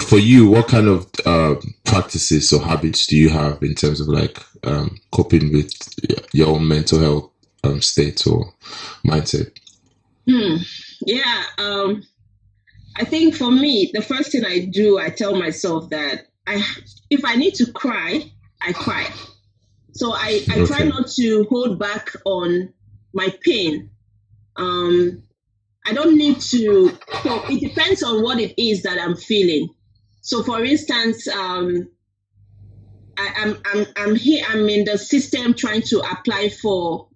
For you, what kind of practices or habits do you have in terms of like coping with your own mental health state or mindset? Yeah, I think for me, the first thing I do, I tell myself that if I need to cry, I cry. So I try not to hold back on my pain. I don't need to. So it depends on what it is that I'm feeling. So, for instance, I'm here. I'm in the system trying to apply for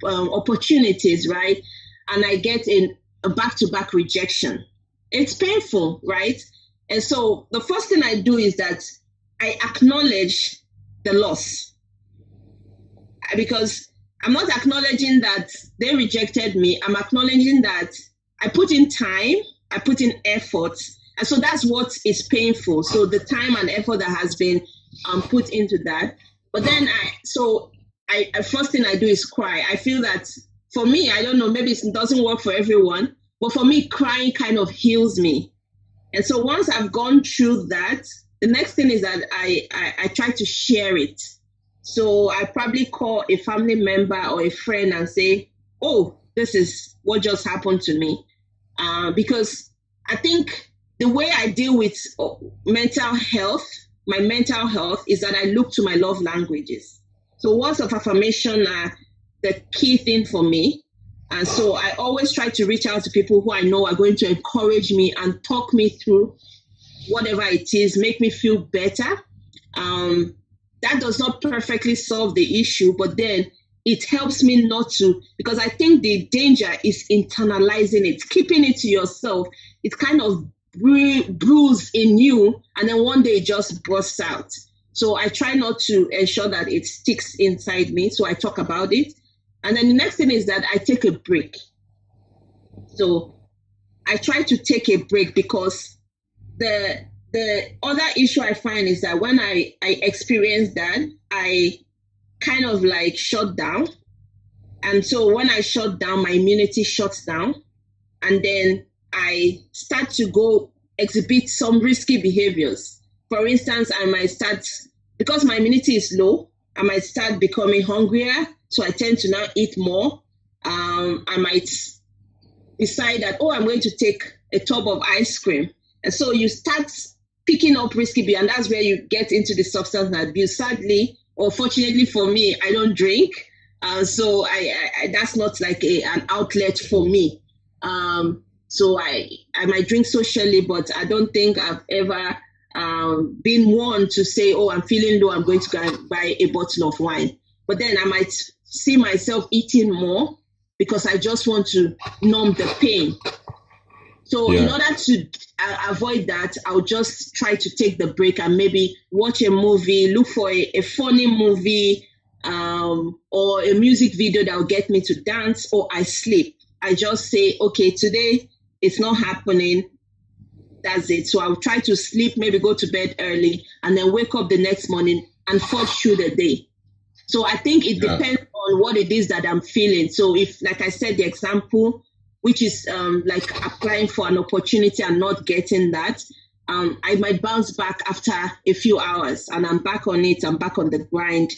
opportunities, right? And I get a back-to-back rejection. It's painful, right? And so the first thing I do is that I acknowledge the loss, because I'm not acknowledging that they rejected me. I'm acknowledging that I put in time, I put in effort. And so that's what is painful. So the time and effort that has been put into that. But then first thing I do is cry. I feel that for me, I don't know, maybe it doesn't work for everyone, but for me, crying kind of heals me. And so once I've gone through that, the next thing is that I try to share it. So I probably call a family member or a friend and say, oh, this is what just happened to me. Because I think the way I deal with mental health, my mental health, is that I look to my love languages. So words of affirmation are the key thing for me. And so I always try to reach out to people who I know are going to encourage me and talk me through whatever it is, make me feel better. That does not perfectly solve the issue, but then it helps me not to, because I think the danger is internalizing it, keeping it to yourself. It kind of brews in you, and then one day it just bursts out. So I try not to ensure that it sticks inside me. So I talk about it. And then the next thing is that I take a break. So I try to take a break, because the other issue I find is that when I experience that, I kind of like shut down. And so when I shut down, my immunity shuts down. And then I start to go exhibit some risky behaviors. For instance, I might start, because my immunity is low, I might start becoming hungrier. So I tend to now eat more. I might decide that, I'm going to take a tub of ice cream. And so you start picking up risky behavior, and that's where you get into the substance abuse. Sadly, or fortunately for me, I don't drink. So I that's not like an outlet for me. So I might drink socially, but I don't think I've ever been one to say, I'm feeling low, I'm going to go and buy a bottle of wine. But then I might see myself eating more because I just want to numb the pain. So in order to avoid that, I'll just try to take the break and maybe watch a movie, look for a funny movie, or a music video that will get me to dance, or I sleep. I just say, okay, today it's not happening. That's it. So I'll try to sleep, maybe go to bed early, and then wake up the next morning and forge through the day. So I think it depends on what it is that I'm feeling. So if, like I said, the example, which is like applying for an opportunity and not getting that, I might bounce back after a few hours and I'm back on it, I'm back on the grind.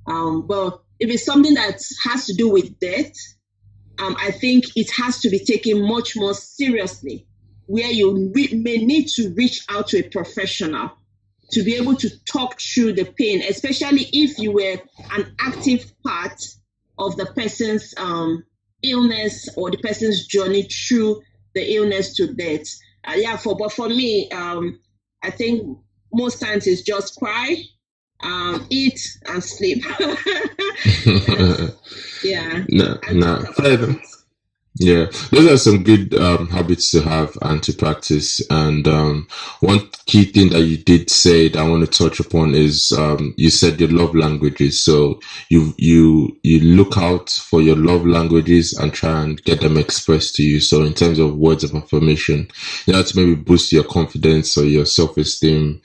But if it's something that has to do with death, I think it has to be taken much more seriously, where you may need to reach out to a professional to be able to talk through the pain, especially if you were an active part of the person's illness or the person's journey through the illness to death. But for me, I think most times it's just cry, eat, and sleep. Yeah, those are some good habits to have and to practice. And one key thing that you did say that I want to touch upon is you said your love languages. So you look out for your love languages and try and get them expressed to you. So in terms of words of affirmation, to maybe boost your confidence or your self-esteem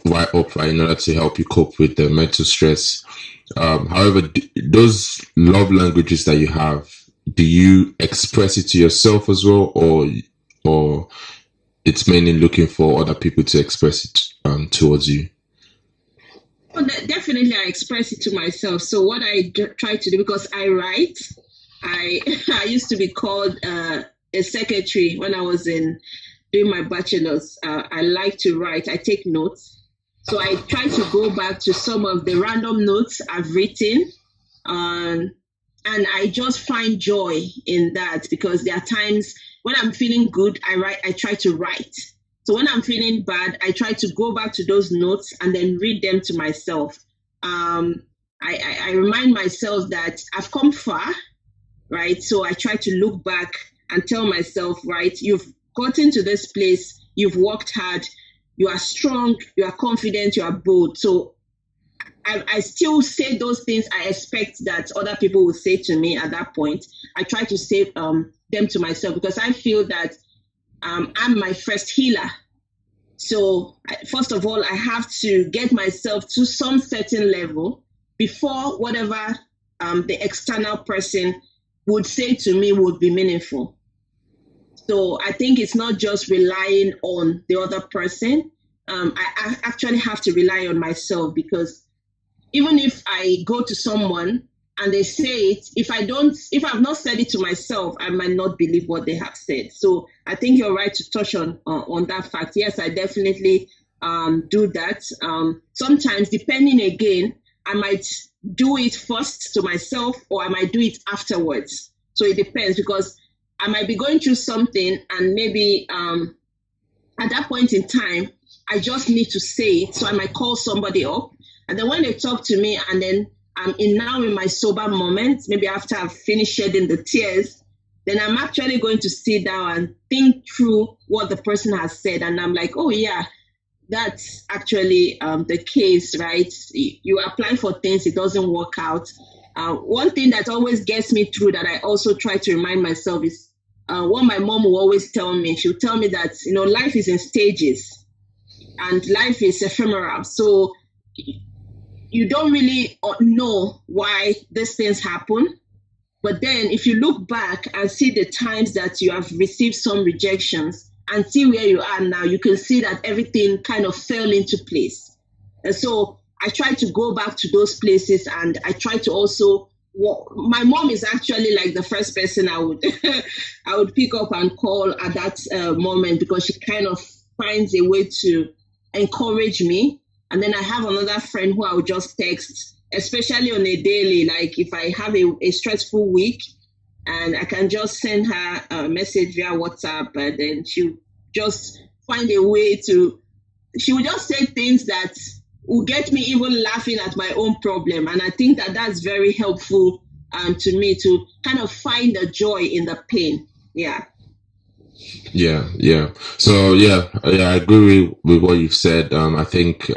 right in order to help you cope with the mental stress. However, those love languages that you have, do you express it to yourself as well, or it's mainly looking for other people to express it towards you? Well, definitely, I express it to myself. So what I try to do, because I write, I I used to be called a secretary when I was doing my bachelor's. I like to write. I take notes. So I try to go back to some of the random notes I've written, and I just find joy in that, because there are times when I'm feeling good, I try to write. So when I'm feeling bad, I try to go back to those notes and then read them to myself. I remind myself that I've come far, right? So I try to look back and tell myself, right, you've gotten to this place, you've worked hard, you are strong, you are confident, you are bold. So I still say those things I expect that other people will say to me at that point. I try to say them to myself, because I feel that I'm my first healer. So first of all, I have to get myself to some certain level before whatever the external person would say to me would be meaningful. So I think it's not just relying on the other person. I actually have to rely on myself, because even if I go to someone and they say it, if I've not said it to myself, I might not believe what they have said. So I think you're right to touch on that fact. Yes, I definitely do that. Sometimes, depending again, I might do it first to myself, or I might do it afterwards. So it depends, because I might be going through something, and maybe at that point in time, I just need to say it. So I might call somebody up, and then when they talk to me, and then I'm now in my sober moment, maybe after I've finished shedding the tears, then I'm actually going to sit down and think through what the person has said. And I'm like, oh yeah, that's actually the case, right? You apply for things, it doesn't work out. One thing that always gets me through, that I also try to remind myself, is what my mom will always tell me. She'll tell me that, life is in stages and life is ephemeral. So you don't really know why these things happen. But then if you look back and see the times that you have received some rejections and see where you are now, you can see that everything kind of fell into place. And so I try to go back to those places, and I try to also, my mom is actually like the first person I would pick up and call at that moment, because she kind of finds a way to encourage me. And then I have another friend who I would just text, especially on a daily, like if I have a stressful week, and I can just send her a message via WhatsApp, and then she'll just find a way she will just say things that will get me even laughing at my own problem. And I think that that's very helpful to me, to kind of find the joy in the pain. Yeah. Yeah. So I agree with what you've said. I think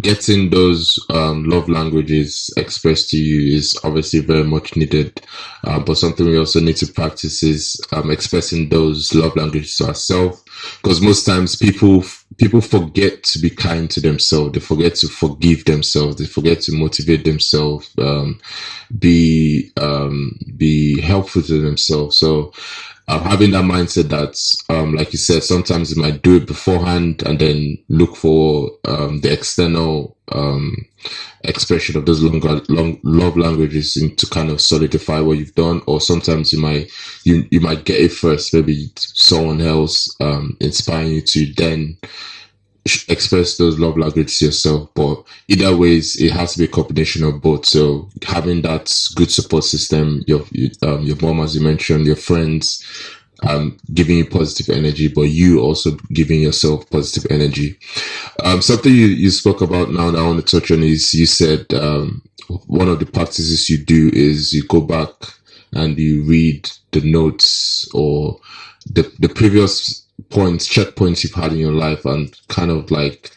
getting those love languages expressed to you is obviously very much needed. But something we also need to practice is expressing those love languages to ourselves, because most times people forget to be kind to themselves. They forget to forgive themselves. They forget to motivate themselves. Be helpful to themselves. So having that mindset that, like you said, sometimes you might do it beforehand and then look for the external expression of those long love languages to kind of solidify what you've done. Or sometimes you might get it first, maybe someone else inspiring you to then express those love languages yourself. But either ways, it has to be a combination of both. So having that good support system, your mom, as you mentioned, your friends giving you positive energy, but you also giving yourself positive energy. Something you spoke about now that I want to touch on is, you said one of the practices you do is you go back and you read the notes or the previous checkpoints you've had in your life, and kind of like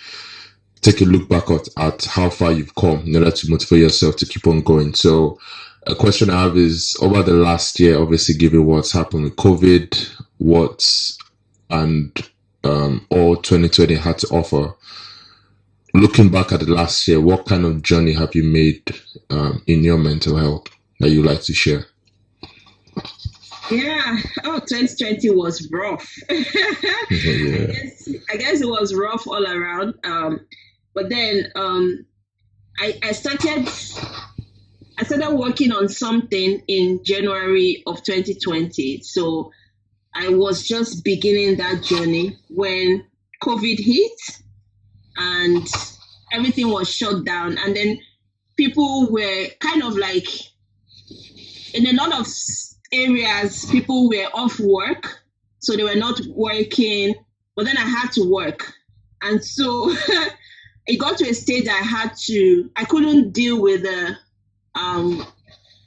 take a look back at how far you've come in order to motivate yourself to keep on going. So a question I have is, over the last year, obviously given what's happened with COVID, all 2020 had to offer, looking back at the last year, what kind of journey have you made in your mental health that you'd like to share? Yeah. Oh, 2020 was rough. Yeah. I guess it was rough all around. But then I started working on something in January of 2020. So I was just beginning that journey when COVID hit and everything was shut down. And then people were kind of like, in a lot of areas, people were off work. So they were not working. But then I had to work. And so it got to a stage I couldn't deal with the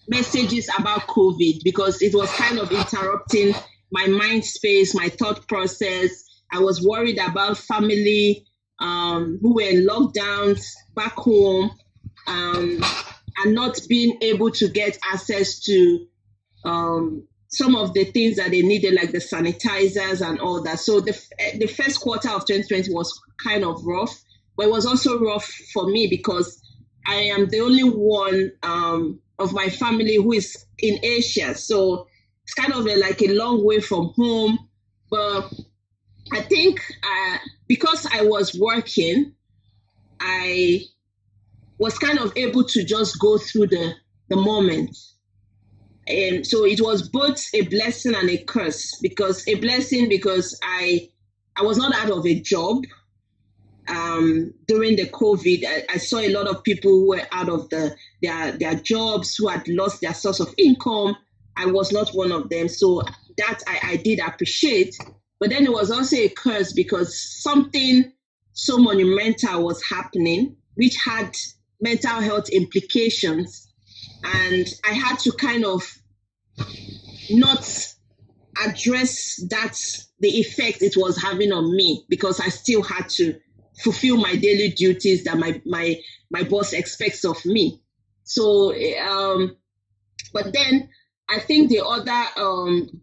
messages about COVID because it was kind of interrupting my mind space, my thought process. I was worried about family who were in lockdowns back home and not being able to get access to some of the things that they needed, like the sanitizers and all that. So the first quarter of 2020 was kind of rough, but it was also rough for me because I am the only one of my family who is in Asia. So it's kind of like a long way from home. But I think because I was working, I was kind of able to just go through the moment. And so it was both a blessing and a curse. Because a blessing because I was not out of a job during the COVID. I saw a lot of people who were out of their jobs, who had lost their source of income. I was not one of them. So that I did appreciate. But then it was also a curse because something so monumental was happening, which had mental health implications. And I had to kind of not address the effect it was having on me because I still had to fulfill my daily duties that my boss expects of me. So, but then I think the other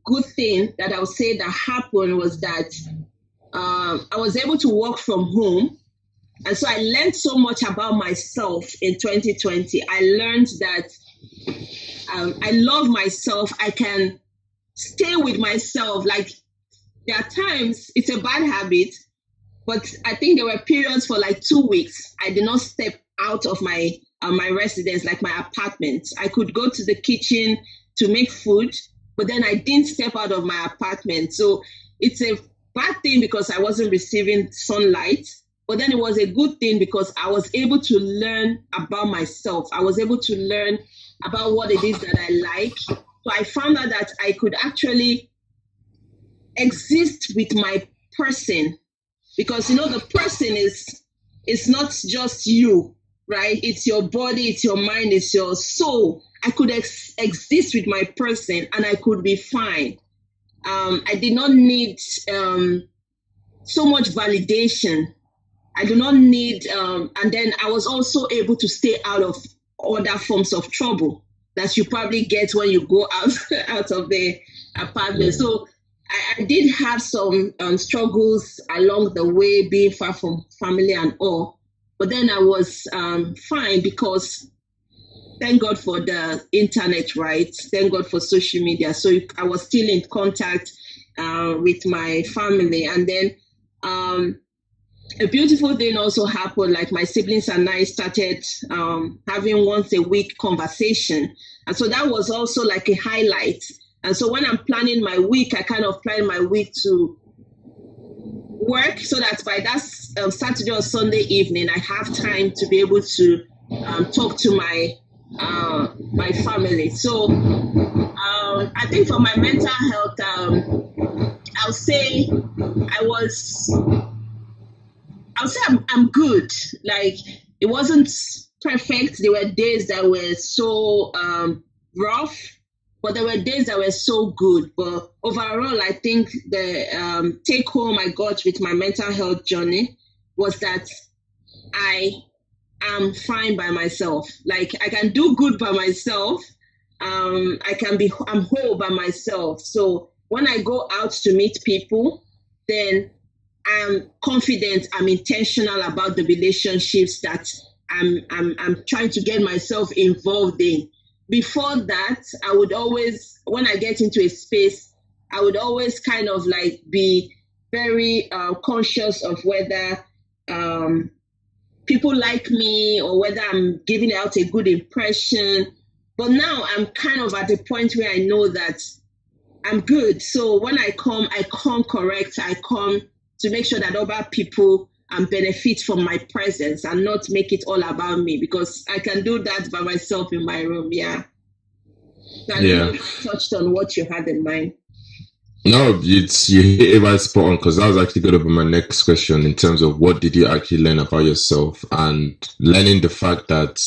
good thing that I would say that happened was that I was able to work from home. And so I learned so much about myself in 2020. I learned that I love myself. I can stay with myself. Like there are times, it's a bad habit, but I think there were periods for like 2 weeks. I did not step out of my residence, like my apartment. I could go to the kitchen to make food, but then I didn't step out of my apartment. So it's a bad thing because I wasn't receiving sunlight. But then it was a good thing because I was able to learn about myself. I was able to learn about what it is that I like. So I found out that I could actually exist with my person because, the person is not just you, right? It's your body, it's your mind, it's your soul. I could exist with my person and I could be fine. I did not need so much validation. I do not need, and then I was also able to stay out of other forms of trouble that you probably get when you go out of the apartment. So I did have some struggles along the way, being far from family and all. But then I was fine because thank God for the internet, right? Thank God for social media. So I was still in contact with my family. And then a beautiful thing also happened, like my siblings and I started having once a week conversation. And so that was also like a highlight. And so when I'm planning my week, I kind of plan my week to work so that by that Saturday or Sunday evening, I have time to be able to talk to my family. So I think for my mental health, I'll say I'm good. Like it wasn't perfect. There were days that were so rough, but there were days that were so good. But overall, I think the take home I got with my mental health journey was that I am fine by myself. Like I can do good by myself. I'm whole by myself. So when I go out to meet people, then I'm confident, I'm intentional about the relationships that I'm trying to get myself involved in. before that, I would always, when I get into a space, I would always kind of like be very conscious of whether people like me or whether I'm giving out a good impression. But now I'm kind of at a point where I know that I'm good. So when I come correct. I come to make sure that other people benefit from my presence and not make it all about me, because I can do that by myself in my room. Yeah. So I don't know if I touched on what you had in mind. No, you hit it right spot on, because that was actually going to be my next question in terms of what did you actually learn about yourself, and learning the fact that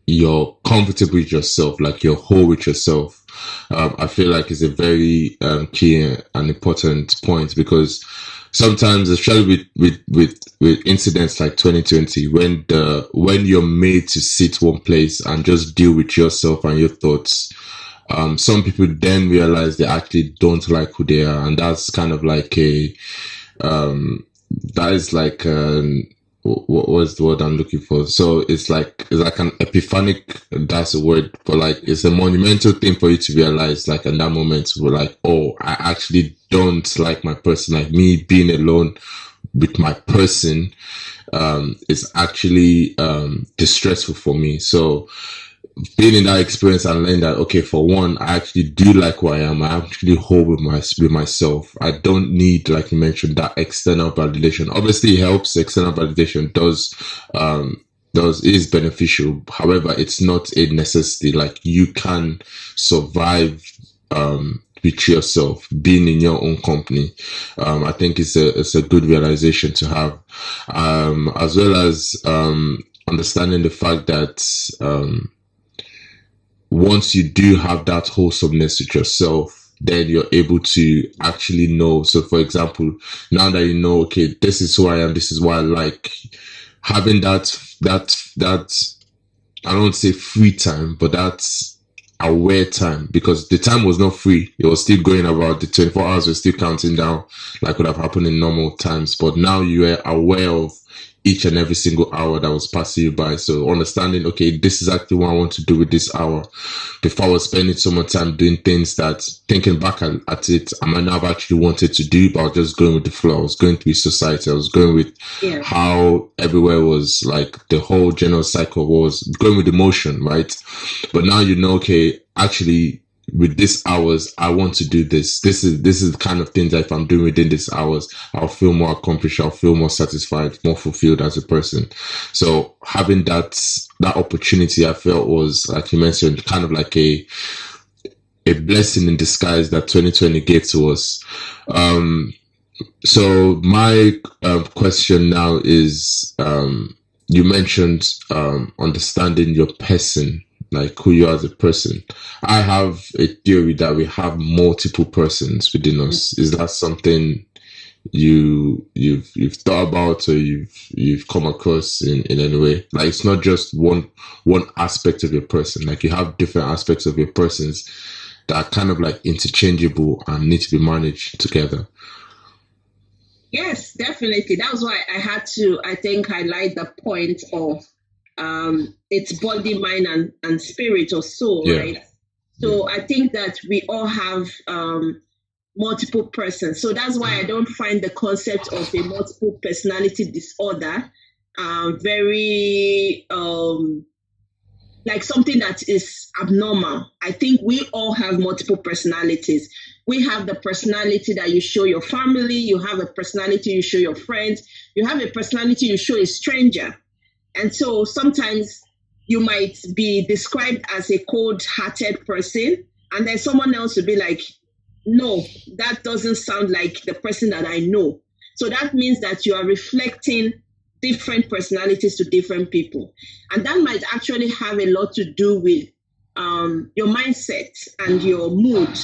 you're comfortable with yourself, like you're whole with yourself. I feel like is a very key and important point, because sometimes, especially with incidents like 2020, when you're made to sit one place and just deal with yourself and your thoughts, some people then realize they actually don't like who they are, and that's kind of like that is like what was the word I'm looking for? So it's like an epiphanic, that's a word, but like it's a monumental thing for you to realize, like in that moment, we're like, oh, I actually don't like my person. Like me being alone with my person is actually distressful for me. So being in that experience and learning that, okay, for one, I actually do like who I am. I actually hold with myself. I don't need, like you mentioned, that external validation. Obviously, it helps. External validation is beneficial. However, it's not a necessity. Like you can survive with yourself, being in your own company. I think it's a good realization to have, as well as understanding the fact that once you do have that wholesomeness with yourself, then you're able to actually know. So for example, now that you know, okay, this is who I am, this is what I like, having that I don't say free time, but that's aware time, because the time was not free. It was still going about, the 24 hours were still counting down like would have happened in normal times. But now you are aware of each and every single hour that was passing you by. So understanding, okay, this is actually what I want to do with this hour. Before I was spending so much time doing things that, thinking back at it, I might not have actually wanted to do, but I was just going with the flow. I was going with society. I was going with how everywhere was, like the whole general cycle was going with emotion, right? But now you know, okay, actually, with these hours, I want to do this. This is the kind of thing that if I'm doing within these hours, I'll feel more accomplished. I'll feel more satisfied, more fulfilled as a person. So having that opportunity, I felt was, like you mentioned, kind of like a blessing in disguise that 2020 gave to us. So my question now is, you mentioned understanding your person, like who you are as a person. I have a theory that we have multiple persons within us. Is that something you've thought about, or you've come across in any way? Like it's not just one aspect of your person. Like you have different aspects of your persons that are kind of like interchangeable and need to be managed together. Yes, definitely. That was why I had to, I think, highlight the point of it's body, mind, and spirit or soul, right? So I think that we all have multiple persons. So that's why I don't find the concept of a multiple personality disorder very like something that is abnormal. I think we all have multiple personalities. We have the personality that you show your family. You have a personality you show your friends. You have a personality you show a stranger. And so sometimes you might be described as a cold-hearted person, and then someone else will be like, no, that doesn't sound like the person that I know. So that means that you are reflecting different personalities to different people. And that might actually have a lot to do with your mindset and your mood